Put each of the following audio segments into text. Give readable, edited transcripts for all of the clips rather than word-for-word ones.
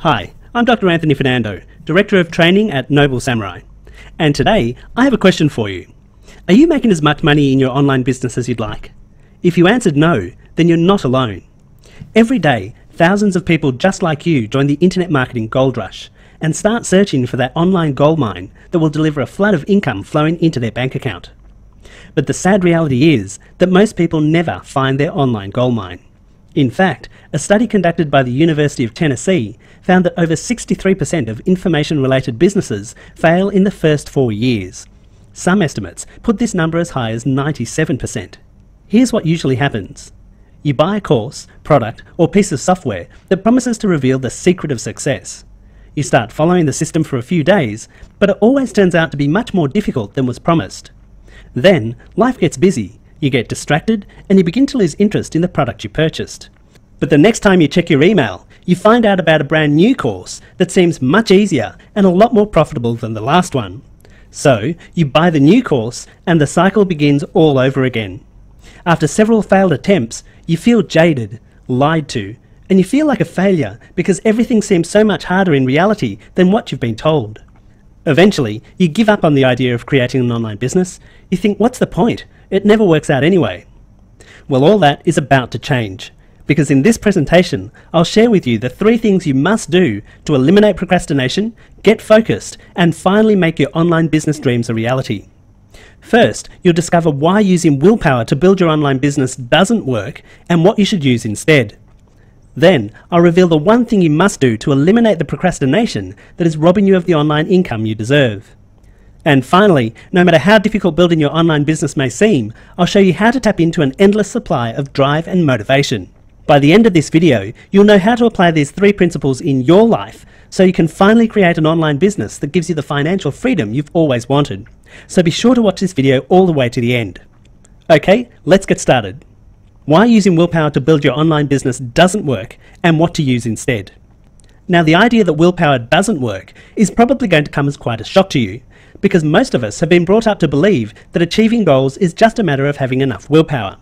Hi, I'm Dr. Anthony Fernando, Director of Training at Noble Samurai. And today, I have a question for you. Are you making as much money in your online business as you'd like? If you answered no, then you're not alone. Every day, thousands of people just like you join the internet marketing gold rush and start searching for that online gold mine that will deliver a flood of income flowing into their bank account. But the sad reality is that most people never find their online gold mine. In fact, a study conducted by the University of Tennessee found that over 63% of information-related businesses fail in the first 4 years. Some estimates put this number as high as 97%. Here's what usually happens. You buy a course, product, or piece of software that promises to reveal the secret of success. You start following the system for a few days, but it always turns out to be much more difficult than was promised. Then, life gets busy. You get distracted and you begin to lose interest in the product you purchased. But the next time you check your email, you find out about a brand new course that seems much easier and a lot more profitable than the last one. So, you buy the new course and the cycle begins all over again. After several failed attempts, you feel jaded, lied to, and you feel like a failure because everything seems so much harder in reality than what you've been told. Eventually, you give up on the idea of creating an online business. You think, what's the point? It never works out anyway. Well, all that is about to change, because in this presentation, I'll share with you the 3 things you must do to eliminate procrastination, get focused, and finally make your online business dreams a reality. First, you'll discover why using willpower to build your online business doesn't work and what you should use instead. Then, I'll reveal the one thing you must do to eliminate the procrastination that is robbing you of the online income you deserve. And finally, no matter how difficult building your online business may seem, I'll show you how to tap into an endless supply of drive and motivation. By the end of this video, you'll know how to apply these 3 principles in your life so you can finally create an online business that gives you the financial freedom you've always wanted. So be sure to watch this video all the way to the end. Okay, let's get started. Why using willpower to build your online business doesn't work and what to use instead. Now, the idea that willpower doesn't work is probably going to come as quite a shock to you, because most of us have been brought up to believe that achieving goals is just a matter of having enough willpower.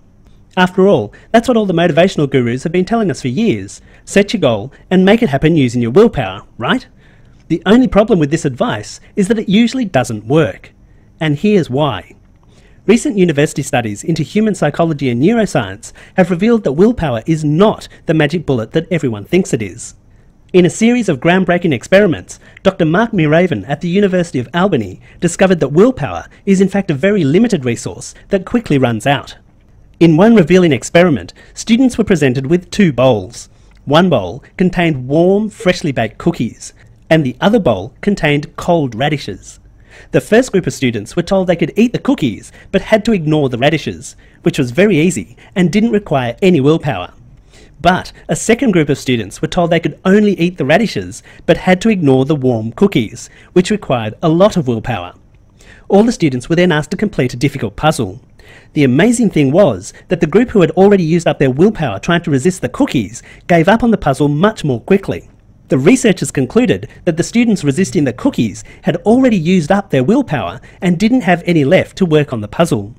After all, that's what all the motivational gurus have been telling us for years. Set your goal and make it happen using your willpower, right? The only problem with this advice is that it usually doesn't work. And here's why. Recent university studies into human psychology and neuroscience have revealed that willpower is not the magic bullet that everyone thinks it is. In a series of groundbreaking experiments, Dr. Mark Muravin at the University of Albany discovered that willpower is in fact a very limited resource that quickly runs out. In one revealing experiment, students were presented with 2 bowls. One bowl contained warm, freshly baked cookies, and the other bowl contained cold radishes. The first group of students were told they could eat the cookies, but had to ignore the radishes, which was very easy and didn't require any willpower. But a second group of students were told they could only eat the radishes, but had to ignore the warm cookies, which required a lot of willpower. All the students were then asked to complete a difficult puzzle. The amazing thing was that the group who had already used up their willpower trying to resist the cookies gave up on the puzzle much more quickly. The researchers concluded that the students resisting the cookies had already used up their willpower and didn't have any left to work on the puzzle.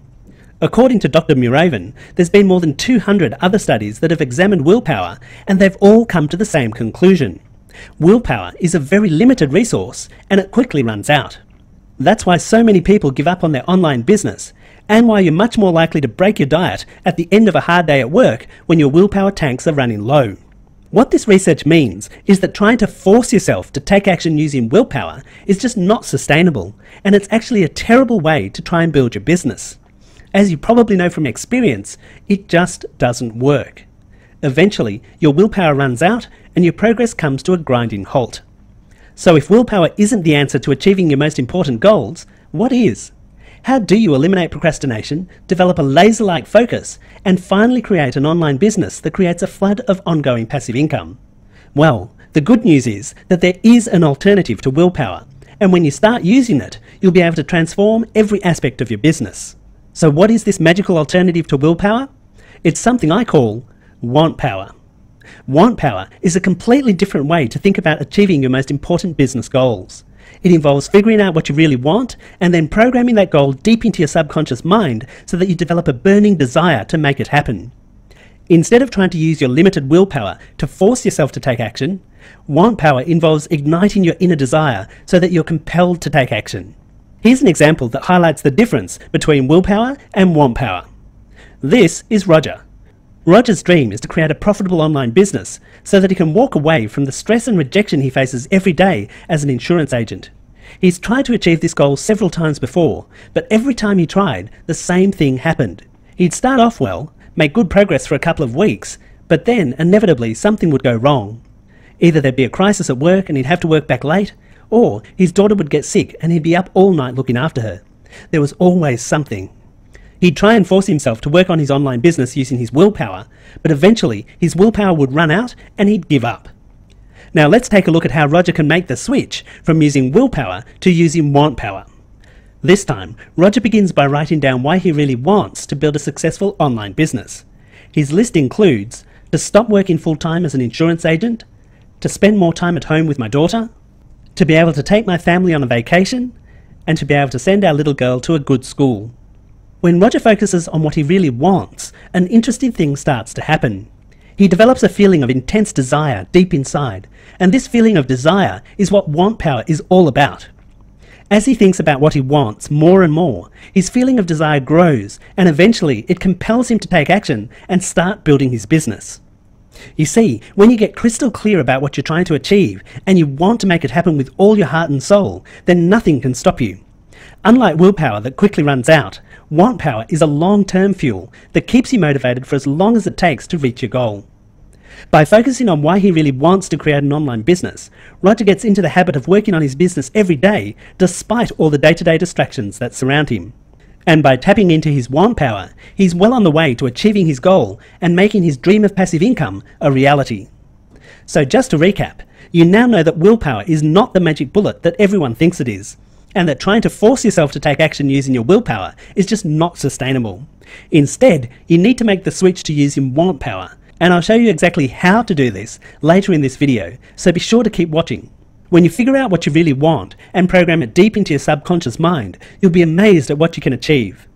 According to Dr. Muravin, there's been more than 200 other studies that have examined willpower, and they've all come to the same conclusion. Willpower is a very limited resource, and it quickly runs out. That's why so many people give up on their online business, and why you're much more likely to break your diet at the end of a hard day at work when your willpower tanks are running low. What this research means is that trying to force yourself to take action using willpower is just not sustainable, and it's actually a terrible way to try and build your business. As you probably know from experience, it just doesn't work. Eventually, your willpower runs out and your progress comes to a grinding halt. So if willpower isn't the answer to achieving your most important goals, what is? How do you eliminate procrastination, develop a laser-like focus, and finally create an online business that creates a flood of ongoing passive income? Well, the good news is that there is an alternative to willpower, and when you start using it, you'll be able to transform every aspect of your business. So what is this magical alternative to willpower? It's something I call want power. Want power is a completely different way to think about achieving your most important business goals. It involves figuring out what you really want and then programming that goal deep into your subconscious mind so that you develop a burning desire to make it happen. Instead of trying to use your limited willpower to force yourself to take action, want power involves igniting your inner desire so that you're compelled to take action. Here's an example that highlights the difference between willpower and want power. This is Roger. Roger's dream is to create a profitable online business so that he can walk away from the stress and rejection he faces every day as an insurance agent. He's tried to achieve this goal several times before, but every time he tried, the same thing happened. He'd start off well, make good progress for a couple of weeks, but then inevitably something would go wrong. Either there'd be a crisis at work and he'd have to work back late, or his daughter would get sick and he'd be up all night looking after her. There was always something. He'd try and force himself to work on his online business using his willpower, but eventually his willpower would run out and he'd give up. Now let's take a look at how Roger can make the switch from using willpower to using want power. This time, Roger begins by writing down why he really wants to build a successful online business. His list includes to stop working full-time as an insurance agent, to spend more time at home with my daughter, to be able to take my family on a vacation, and to be able to send our little girl to a good school. When Roger focuses on what he really wants, an interesting thing starts to happen. He develops a feeling of intense desire deep inside, and this feeling of desire is what want power is all about. As he thinks about what he wants more and more, his feeling of desire grows, and eventually it compels him to take action and start building his business. You see, when you get crystal clear about what you're trying to achieve, and you want to make it happen with all your heart and soul, then nothing can stop you. Unlike willpower that quickly runs out, want power is a long-term fuel that keeps you motivated for as long as it takes to reach your goal. By focusing on why he really wants to create an online business, Roger gets into the habit of working on his business every day despite all the day-to-day distractions that surround him. And by tapping into his want power, he's well on the way to achieving his goal and making his dream of passive income a reality. So just to recap, you now know that willpower is not the magic bullet that everyone thinks it is, and that trying to force yourself to take action using your willpower is just not sustainable. Instead, you need to make the switch to using want power, and I'll show you exactly how to do this later in this video, so be sure to keep watching. When you figure out what you really want and program it deep into your subconscious mind, you'll be amazed at what you can achieve.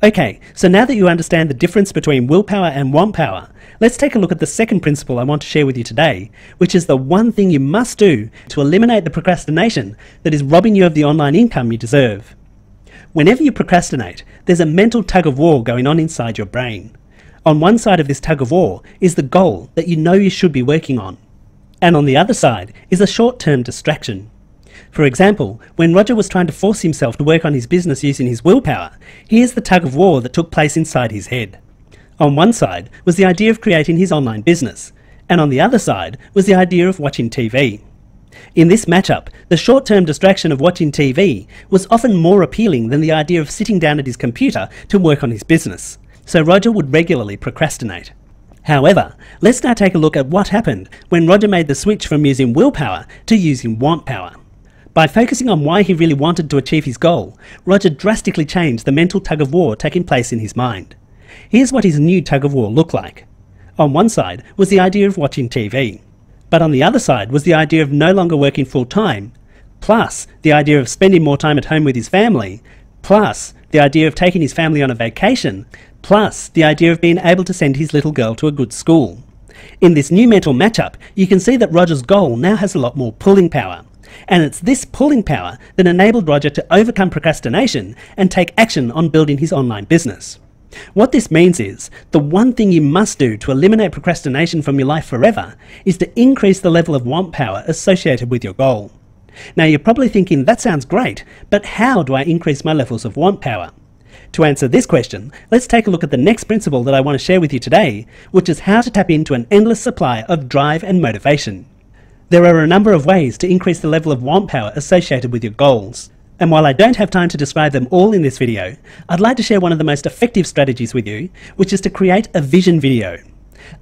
Okay, so now that you understand the difference between willpower and want power, let's take a look at the second principle I want to share with you today, which is the one thing you must do to eliminate the procrastination that is robbing you of the online income you deserve. Whenever you procrastinate, there's a mental tug-of-war going on inside your brain. On one side of this tug-of-war is the goal that you know you should be working on, and on the other side is a short-term distraction. For example, when Roger was trying to force himself to work on his business using his willpower, here's the tug-of-war that took place inside his head. On one side was the idea of creating his online business, and on the other side was the idea of watching TV. In this matchup, the short-term distraction of watching TV was often more appealing than the idea of sitting down at his computer to work on his business, so Roger would regularly procrastinate. However, let's now take a look at what happened when Roger made the switch from using willpower to using want power. By focusing on why he really wanted to achieve his goal, Roger drastically changed the mental tug-of-war taking place in his mind. Here's what his new tug-of-war looked like. On one side was the idea of watching TV, but on the other side was the idea of no longer working full-time, plus the idea of spending more time at home with his family, plus the idea of taking his family on a vacation, plus the idea of being able to send his little girl to a good school. In this new mental matchup, you can see that Roger's goal now has a lot more pulling power. And it's this pulling power that enabled Roger to overcome procrastination and take action on building his online business. What this means is, the one thing you must do to eliminate procrastination from your life forever is to increase the level of want power associated with your goal. Now you're probably thinking, that sounds great, but how do I increase my levels of want power? To answer this question, let's take a look at the next principle that I want to share with you today, which is how to tap into an endless supply of drive and motivation. There are a number of ways to increase the level of want power associated with your goals. And while I don't have time to describe them all in this video, I'd like to share one of the most effective strategies with you, which is to create a vision video.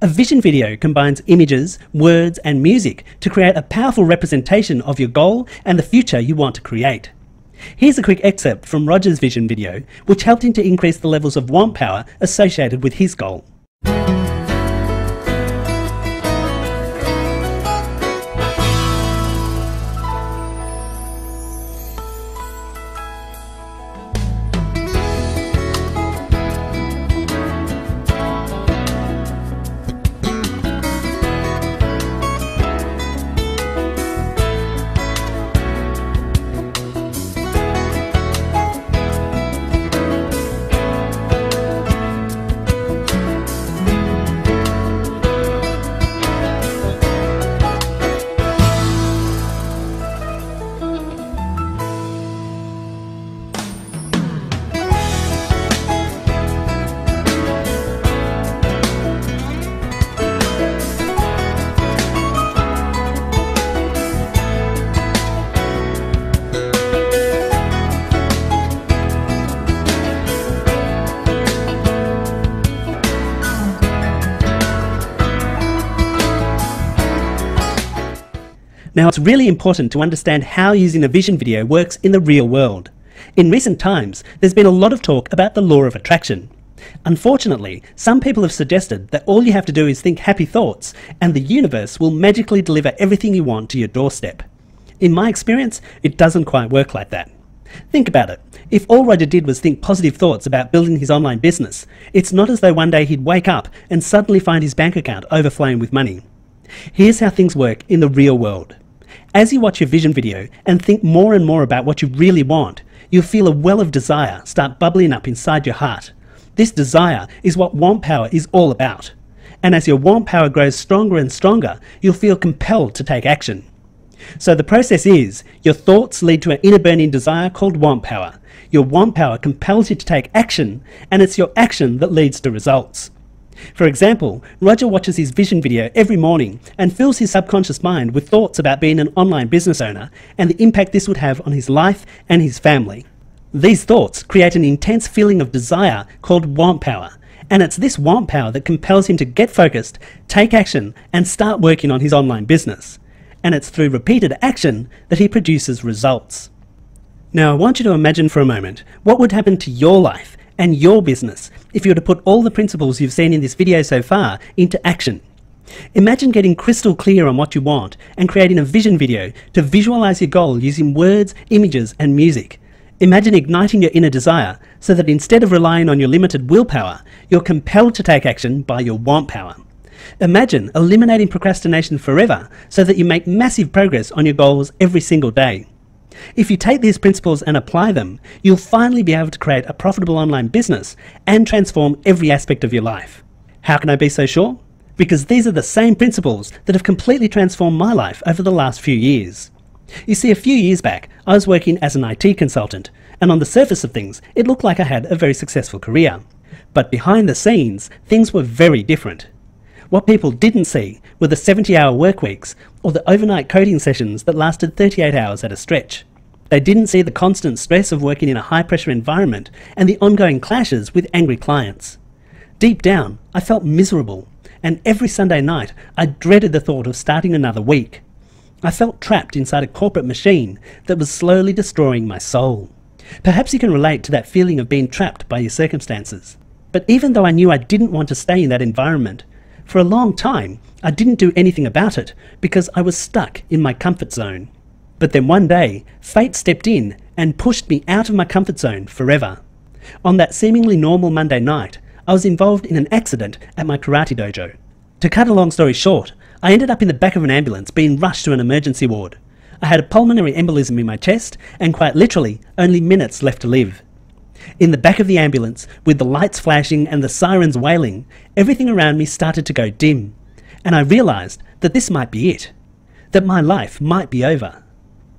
A vision video combines images, words, and music to create a powerful representation of your goal and the future you want to create. Here's a quick excerpt from Roger's vision video, which helped him to increase the levels of want power associated with his goal. Now, it's really important to understand how using a vision video works in the real world. In recent times, there's been a lot of talk about the law of attraction. Unfortunately, some people have suggested that all you have to do is think happy thoughts and the universe will magically deliver everything you want to your doorstep. In my experience, it doesn't quite work like that. Think about it. If all Roger did was think positive thoughts about building his online business, it's not as though one day he'd wake up and suddenly find his bank account overflowing with money. Here's how things work in the real world. As you watch your vision video and think more and more about what you really want, you'll feel a well of desire start bubbling up inside your heart. This desire is what want power is all about. And as your want power grows stronger and stronger, you'll feel compelled to take action. So the process is, your thoughts lead to an inner burning desire called want power. Your want power compels you to take action, and it's your action that leads to results. For example, Roger watches his vision video every morning and fills his subconscious mind with thoughts about being an online business owner and the impact this would have on his life and his family. These thoughts create an intense feeling of desire called want power, and it's this want power that compels him to get focused, take action, and start working on his online business. And it's through repeated action that he produces results. Now, I want you to imagine for a moment what would happen to your life and your business if you were to put all the principles you've seen in this video so far into action. Imagine getting crystal clear on what you want and creating a vision video to visualize your goal using words, images, and music. Imagine igniting your inner desire so that instead of relying on your limited willpower, you're compelled to take action by your want power. Imagine eliminating procrastination forever so that you make massive progress on your goals every single day. If you take these principles and apply them, you'll finally be able to create a profitable online business and transform every aspect of your life. How can I be so sure? Because these are the same principles that have completely transformed my life over the last few years. You see, a few years back, I was working as an IT consultant, and on the surface of things, it looked like I had a very successful career. But behind the scenes, things were very different. What people didn't see were the 70-hour work weeks or the overnight coding sessions that lasted 38 hours at a stretch. They didn't see the constant stress of working in a high-pressure environment and the ongoing clashes with angry clients. Deep down, I felt miserable, and every Sunday night, I dreaded the thought of starting another week. I felt trapped inside a corporate machine that was slowly destroying my soul. Perhaps you can relate to that feeling of being trapped by your circumstances. But even though I knew I didn't want to stay in that environment, for a long time, I didn't do anything about it because I was stuck in my comfort zone. But then one day, fate stepped in and pushed me out of my comfort zone forever. On that seemingly normal Monday night, I was involved in an accident at my karate dojo. To cut a long story short, I ended up in the back of an ambulance being rushed to an emergency ward. I had a pulmonary embolism in my chest and quite literally only minutes left to live. In the back of the ambulance, with the lights flashing and the sirens wailing, everything around me started to go dim, and I realised that this might be it, that my life might be over.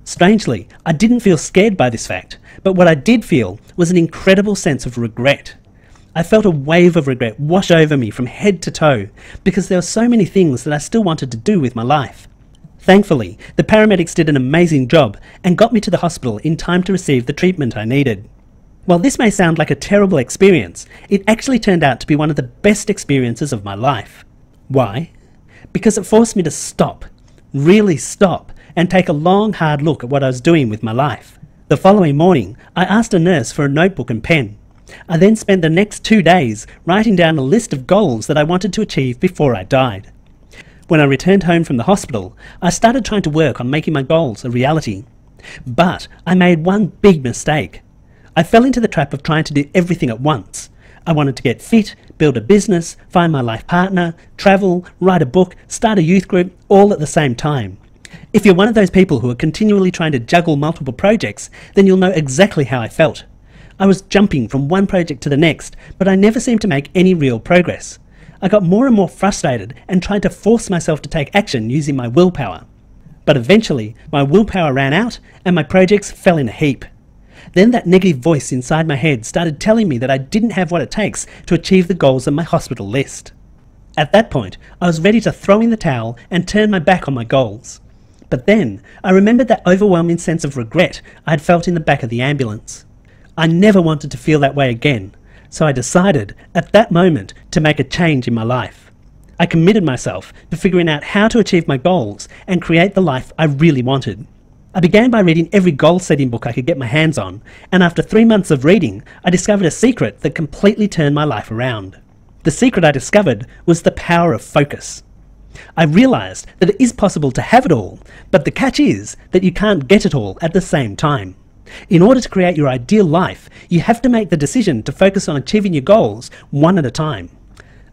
Strangely, I didn't feel scared by this fact, but what I did feel was an incredible sense of regret. I felt a wave of regret wash over me from head to toe because there were so many things that I still wanted to do with my life. Thankfully, the paramedics did an amazing job and got me to the hospital in time to receive the treatment I needed. While this may sound like a terrible experience, it actually turned out to be one of the best experiences of my life. Why? Because it forced me to stop, really stop, and take a long, hard look at what I was doing with my life. The following morning, I asked a nurse for a notebook and pen. I then spent the next 2 days writing down a list of goals that I wanted to achieve before I died. When I returned home from the hospital, I started trying to work on making my goals a reality. But I made one big mistake. I fell into the trap of trying to do everything at once. I wanted to get fit, build a business, find my life partner, travel, write a book, start a youth group, all at the same time. If you're one of those people who are continually trying to juggle multiple projects, then you'll know exactly how I felt. I was jumping from one project to the next, but I never seemed to make any real progress. I got more and more frustrated and tried to force myself to take action using my willpower. But eventually, my willpower ran out and my projects fell in a heap. Then that negative voice inside my head started telling me that I didn't have what it takes to achieve the goals on my hospital list. At that point, I was ready to throw in the towel and turn my back on my goals. But then, I remembered that overwhelming sense of regret I had felt in the back of the ambulance. I never wanted to feel that way again, so I decided, at that moment, to make a change in my life. I committed myself to figuring out how to achieve my goals and create the life I really wanted. I began by reading every goal-setting book I could get my hands on, and after 3 months of reading, I discovered a secret that completely turned my life around. The secret I discovered was the power of focus. I realised that it is possible to have it all, but the catch is that you can't get it all at the same time. In order to create your ideal life, you have to make the decision to focus on achieving your goals one at a time.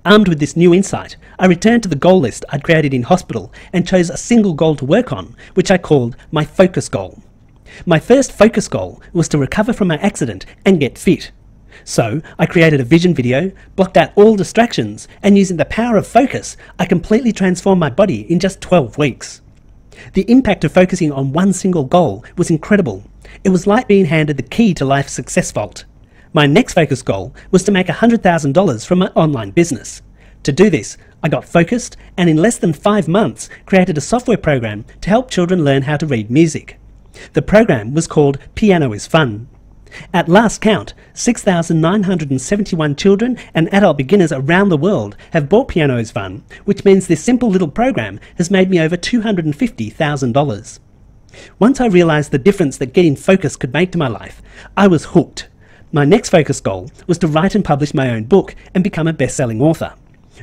Armed with this new insight, I returned to the goal list I'd created in hospital and chose a single goal to work on, which I called my focus goal. My first focus goal was to recover from my accident and get fit. So I created a vision video, blocked out all distractions, and using the power of focus, I completely transformed my body in just 12 weeks. The impact of focusing on one single goal was incredible. It was like being handed the key to life's success vault. My next focus goal was to make $100,000 from my online business. To do this, I got focused and in less than 5 months created a software program to help children learn how to read music. The program was called Piano is Fun. At last count, 6,971 children and adult beginners around the world have bought Piano is Fun, which means this simple little program has made me over $250,000. Once I realised the difference that getting focused could make to my life, I was hooked. My next focus goal was to write and publish my own book and become a best-selling author.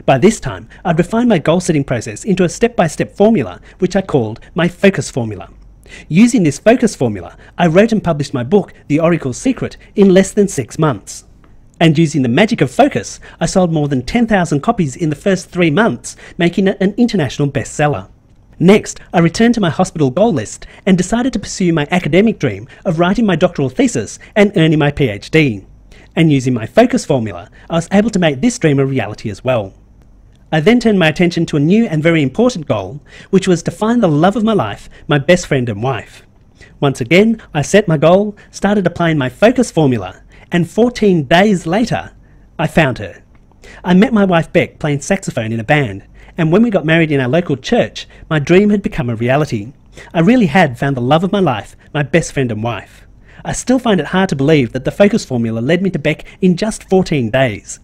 By this time, I'd refined my goal-setting process into a step-by-step formula, which I called my focus formula. Using this focus formula, I wrote and published my book, The Oracle's Secret, in less than 6 months. And using the magic of focus, I sold more than 10,000 copies in the first 3 months, making it an international bestseller. Next, I returned to my hospital goal list and decided to pursue my academic dream of writing my doctoral thesis and earning my PhD. And using my focus formula, I was able to make this dream a reality as well. I then turned my attention to a new and very important goal, which was to find the love of my life, my best friend and wife. Once again, I set my goal, started applying my focus formula, and 14 days later, I found her. I met my wife Beck playing saxophone in a band, and when we got married in our local church, my dream had become a reality. I really had found the love of my life, my best friend and wife. I still find it hard to believe that the focus formula led me to Beck in just 14 days.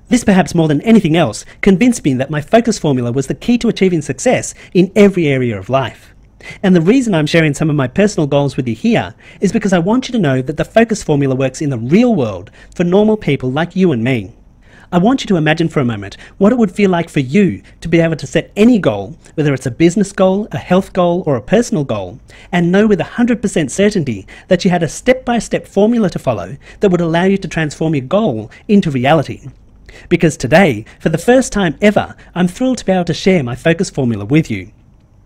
This, perhaps more than anything else, convinced me that my focus formula was the key to achieving success in every area of life. And the reason I'm sharing some of my personal goals with you here is because I want you to know that the focus formula works in the real world for normal people like you and me. I want you to imagine for a moment what it would feel like for you to be able to set any goal, whether it's a business goal, a health goal, or a personal goal, and know with 100% certainty that you had a step-by-step formula to follow that would allow you to transform your goal into reality. Because today, for the first time ever, I'm thrilled to be able to share my focus formula with you.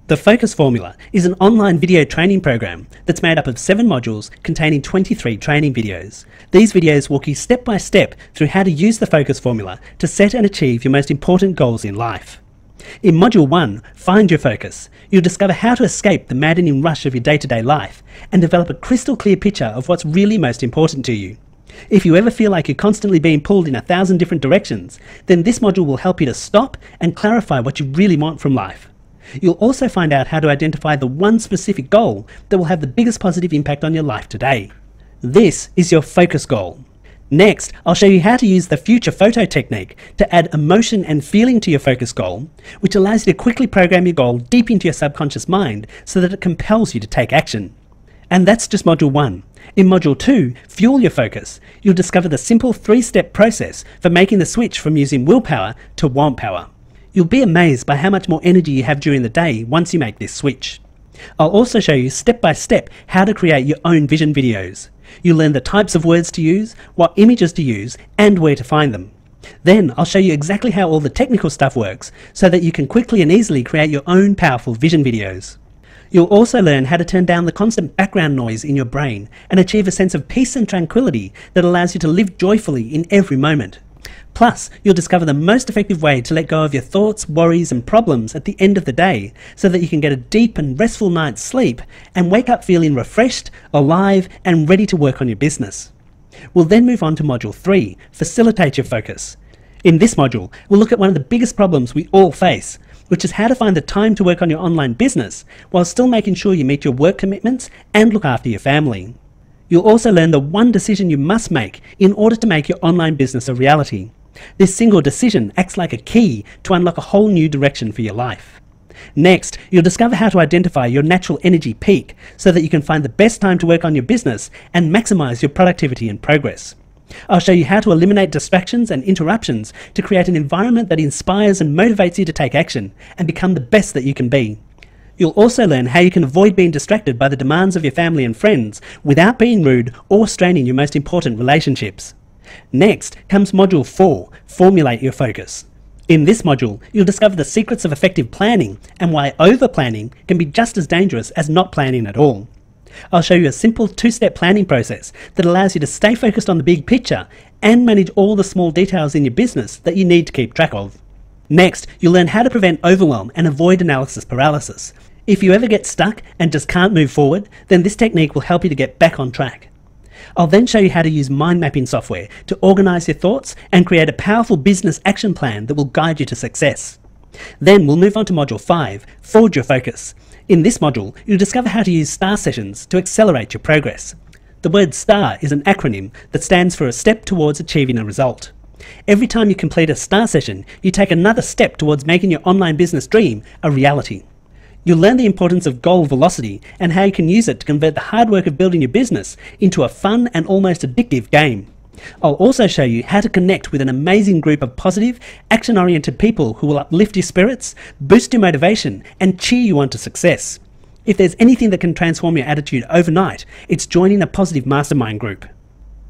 The Focus Formula is an online video training program that's made up of 7 modules containing 23 training videos. These videos walk you step by step through how to use the Focus Formula to set and achieve your most important goals in life. In Module 1, Find Your Focus, you'll discover how to escape the maddening rush of your day-to-day life and develop a crystal clear picture of what's really most important to you. If you ever feel like you're constantly being pulled in 1,000 different directions, then this module will help you to stop and clarify what you really want from life. You'll also find out how to identify the one specific goal that will have the biggest positive impact on your life today. This is your focus goal. Next, I'll show you how to use the future photo technique to add emotion and feeling to your focus goal, which allows you to quickly program your goal deep into your subconscious mind so that it compels you to take action. And that's just Module 1. In Module 2, Fuel Your Focus, you'll discover the simple 3-step process for making the switch from using willpower to want power. You'll be amazed by how much more energy you have during the day once you make this switch. I'll also show you step by step how to create your own vision videos. You'll learn the types of words to use, what images to use, and where to find them. Then I'll show you exactly how all the technical stuff works so that you can quickly and easily create your own powerful vision videos. You'll also learn how to turn down the constant background noise in your brain and achieve a sense of peace and tranquility that allows you to live joyfully in every moment. Plus, you'll discover the most effective way to let go of your thoughts, worries and problems at the end of the day so that you can get a deep and restful night's sleep and wake up feeling refreshed, alive and ready to work on your business. We'll then move on to Module 3, Facilitate Your Focus. In this module, we'll look at one of the biggest problems we all face, which is how to find the time to work on your online business while still making sure you meet your work commitments and look after your family. You'll also learn the one decision you must make in order to make your online business a reality. This single decision acts like a key to unlock a whole new direction for your life. Next, you'll discover how to identify your natural energy peak so that you can find the best time to work on your business and maximize your productivity and progress. I'll show you how to eliminate distractions and interruptions to create an environment that inspires and motivates you to take action and become the best that you can be. You'll also learn how you can avoid being distracted by the demands of your family and friends without being rude or straining your most important relationships. Next comes Module 4, Formulate Your Focus. In this module, you'll discover the secrets of effective planning and why over-planning can be just as dangerous as not planning at all. I'll show you a simple 2-step planning process that allows you to stay focused on the big picture and manage all the small details in your business that you need to keep track of. Next, you'll learn how to prevent overwhelm and avoid analysis paralysis. If you ever get stuck and just can't move forward, then this technique will help you to get back on track. I'll then show you how to use mind mapping software to organize your thoughts and create a powerful business action plan that will guide you to success. Then we'll move on to Module 5, Forge Your Focus. In this module, you'll discover how to use STAR sessions to accelerate your progress. The word STAR is an acronym that stands for a step towards achieving a result. Every time you complete a STAR session, you take another step towards making your online business dream a reality. You'll learn the importance of goal velocity and how you can use it to convert the hard work of building your business into a fun and almost addictive game. I'll also show you how to connect with an amazing group of positive, action-oriented people who will uplift your spirits, boost your motivation, and cheer you on to success. If there's anything that can transform your attitude overnight, it's joining a positive mastermind group.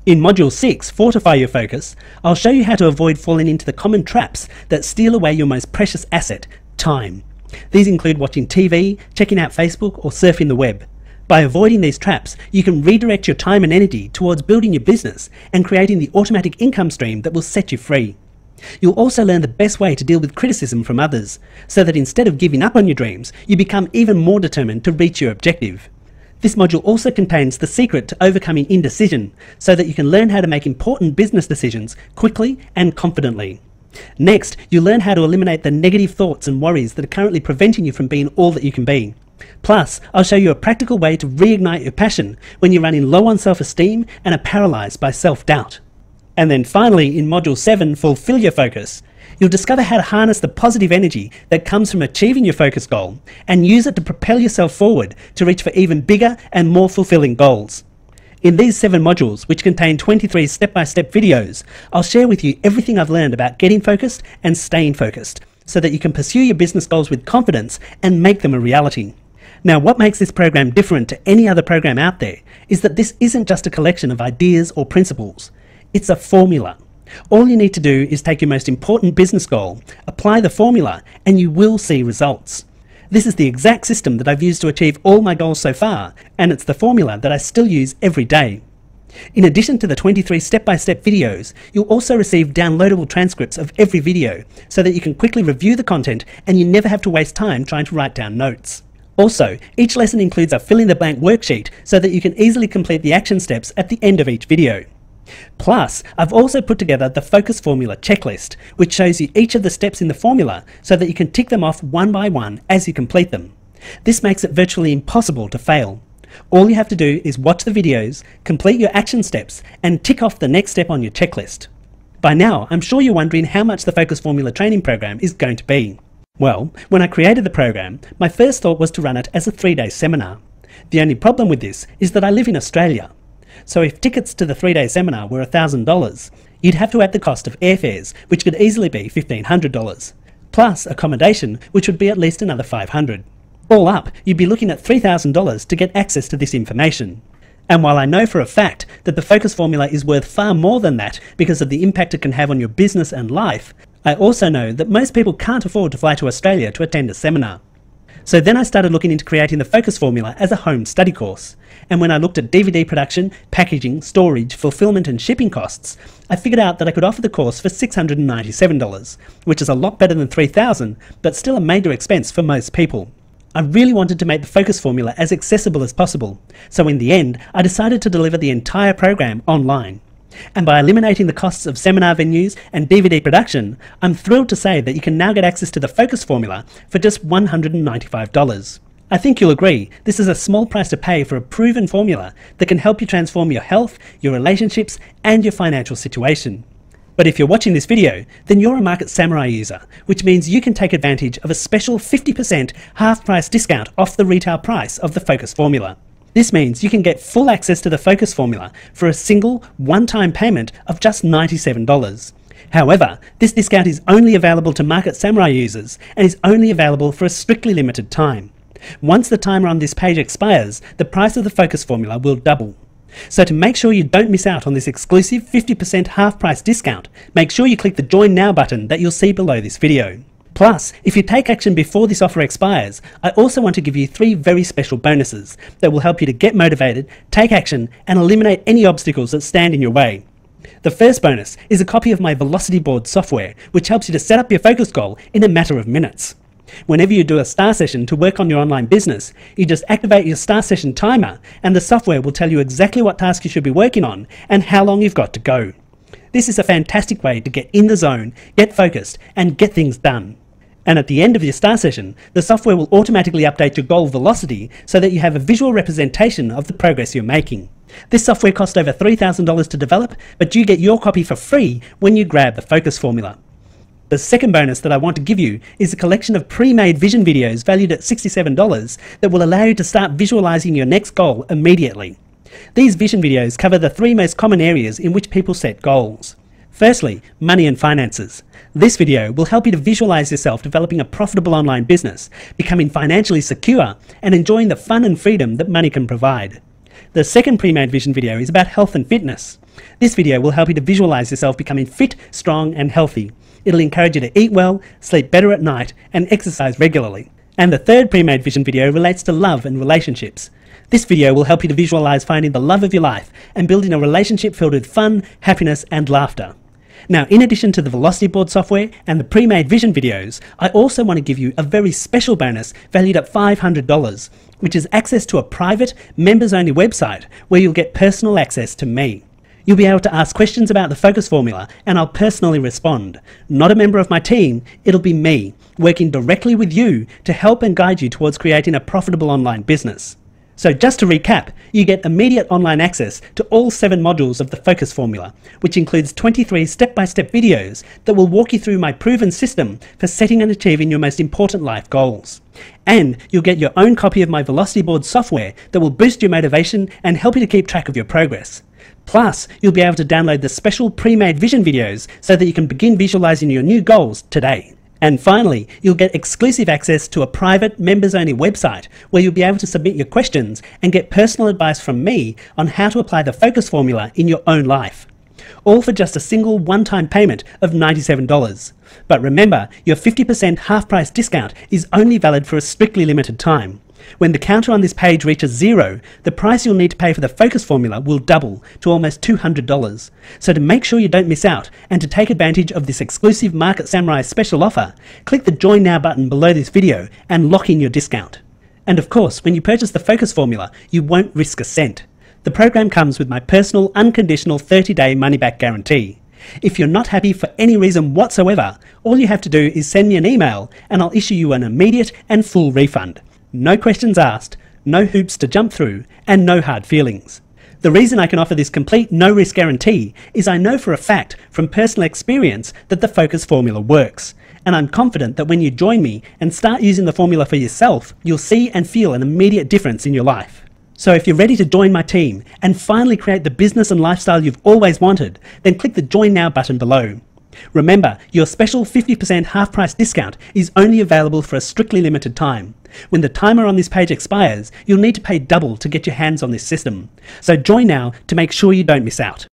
In Module 6, Fortify Your Focus, I'll show you how to avoid falling into the common traps that steal away your most precious asset, time. These include watching TV, checking out Facebook, or surfing the web. By avoiding these traps, you can redirect your time and energy towards building your business and creating the automatic income stream that will set you free. You'll also learn the best way to deal with criticism from others, so that instead of giving up on your dreams, you become even more determined to reach your objective. This module also contains the secret to overcoming indecision, so that you can learn how to make important business decisions quickly and confidently. Next, you'll learn how to eliminate the negative thoughts and worries that are currently preventing you from being all that you can be. Plus, I'll show you a practical way to reignite your passion when you're running low on self-esteem and are paralysed by self-doubt. And then finally, in Module 7, Fulfill Your Focus, you'll discover how to harness the positive energy that comes from achieving your focus goal and use it to propel yourself forward to reach for even bigger and more fulfilling goals. In these 7 modules, which contain 23 step-by-step videos, I'll share with you everything I've learned about getting focused and staying focused, so that you can pursue your business goals with confidence and make them a reality. Now, what makes this program different to any other program out there is that this isn't just a collection of ideas or principles. It's a formula. All you need to do is take your most important business goal, apply the formula, and you will see results. This is the exact system that I've used to achieve all my goals so far, and it's the formula that I still use every day. In addition to the 23 step-by-step videos, you'll also receive downloadable transcripts of every video so that you can quickly review the content and you never have to waste time trying to write down notes. Also, each lesson includes a fill-in-the-blank worksheet so that you can easily complete the action steps at the end of each video. Plus, I've also put together the Focus Formula checklist, which shows you each of the steps in the formula so that you can tick them off one by one as you complete them. This makes it virtually impossible to fail. All you have to do is watch the videos, complete your action steps, and tick off the next step on your checklist. By now, I'm sure you're wondering how much the Focus Formula training program is going to be. Well, when I created the program, my first thought was to run it as a 3-day seminar. The only problem with this is that I live in Australia. So if tickets to the 3-day seminar were $1,000, you'd have to add the cost of airfares, which could easily be $1,500, plus accommodation, which would be at least another $500. All up, you'd be looking at $3,000 to get access to this information. And while I know for a fact that the Focus Formula is worth far more than that because of the impact it can have on your business and life, I also know that most people can't afford to fly to Australia to attend a seminar. So then I started looking into creating the Focus Formula as a home study course. And when I looked at DVD production, packaging, storage, fulfillment and shipping costs, I figured out that I could offer the course for $697, which is a lot better than $3,000, but still a major expense for most people. I really wanted to make the Focus Formula as accessible as possible, so in the end, I decided to deliver the entire program online. And by eliminating the costs of seminar venues and DVD production, I'm thrilled to say that you can now get access to the Focus Formula for just $195. I think you'll agree, this is a small price to pay for a proven formula that can help you transform your health, your relationships, and your financial situation. But if you're watching this video, then you're a Market Samurai user, which means you can take advantage of a special 50% half-price discount off the retail price of the Focus Formula. This means you can get full access to the Focus Formula for a single one-time payment of just $97. However, this discount is only available to Market Samurai users and is only available for a strictly limited time. Once the timer on this page expires, the price of the Focus Formula will double. So to make sure you don't miss out on this exclusive 50% half-price discount, make sure you click the Join Now button that you'll see below this video. Plus, if you take action before this offer expires, I also want to give you 3 very special bonuses that will help you to get motivated, take action, and eliminate any obstacles that stand in your way. The first bonus is a copy of my Velocity Board software, which helps you to set up your focus goal in a matter of minutes. Whenever you do a star session to work on your online business, you just activate your star session timer and the software will tell you exactly what task you should be working on and how long you've got to go. This is a fantastic way to get in the zone, get focused, and get things done. And at the end of your star session, the software will automatically update your goal velocity so that you have a visual representation of the progress you're making. This software cost over $3,000 to develop, but you get your copy for free when you grab the Focus Formula. The second bonus that I want to give you is a collection of pre-made vision videos valued at $67 that will allow you to start visualizing your next goal immediately. These vision videos cover the 3 most common areas in which people set goals. Firstly, money and finances. This video will help you to visualize yourself developing a profitable online business, becoming financially secure, and enjoying the fun and freedom that money can provide. The second pre-made vision video is about health and fitness. This video will help you to visualize yourself becoming fit, strong, and healthy. It'll encourage you to eat well, sleep better at night, and exercise regularly. And the third pre-made vision video relates to love and relationships. This video will help you to visualize finding the love of your life and building a relationship filled with fun, happiness, and laughter. Now, in addition to the Velocity Board software and the pre-made vision videos, I also want to give you a very special bonus valued at $500, which is access to a private, members-only website where you'll get personal access to me. You'll be able to ask questions about the Focus Formula and I'll personally respond. Not a member of my team, it'll be me, working directly with you to help and guide you towards creating a profitable online business. So just to recap, you get immediate online access to all 7 modules of the Focus Formula, which includes 23 step-by-step videos that will walk you through my proven system for setting and achieving your most important life goals. And you'll get your own copy of my Velocity Board software that will boost your motivation and help you to keep track of your progress. Plus, you'll be able to download the special pre-made vision videos so that you can begin visualizing your new goals today. And finally, you'll get exclusive access to a private members-only website where you'll be able to submit your questions and get personal advice from me on how to apply the Focus Formula in your own life. All for just a single one-time payment of $97. But remember, your 50% half-price discount is only valid for a strictly limited time. When the counter on this page reaches 0, the price you'll need to pay for the Focus Formula will double to almost $200. So to make sure you don't miss out and to take advantage of this exclusive Market Samurai special offer, click the Join Now button below this video and lock in your discount. And of course, when you purchase the Focus Formula, you won't risk a cent. The program comes with my personal unconditional 30-day money-back guarantee. If you're not happy for any reason whatsoever, all you have to do is send me an email and I'll issue you an immediate and full refund. No questions asked, no hoops to jump through, and no hard feelings. The reason I can offer this complete no-risk guarantee is I know for a fact from personal experience that the Focus Formula works. And I'm confident that when you join me and start using the formula for yourself, you'll see and feel an immediate difference in your life. So if you're ready to join my team and finally create the business and lifestyle you've always wanted, then click the Join Now button below. Remember, your special 50% half-price discount is only available for a strictly limited time. When the timer on this page expires, you'll need to pay double to get your hands on this system. So join now to make sure you don't miss out.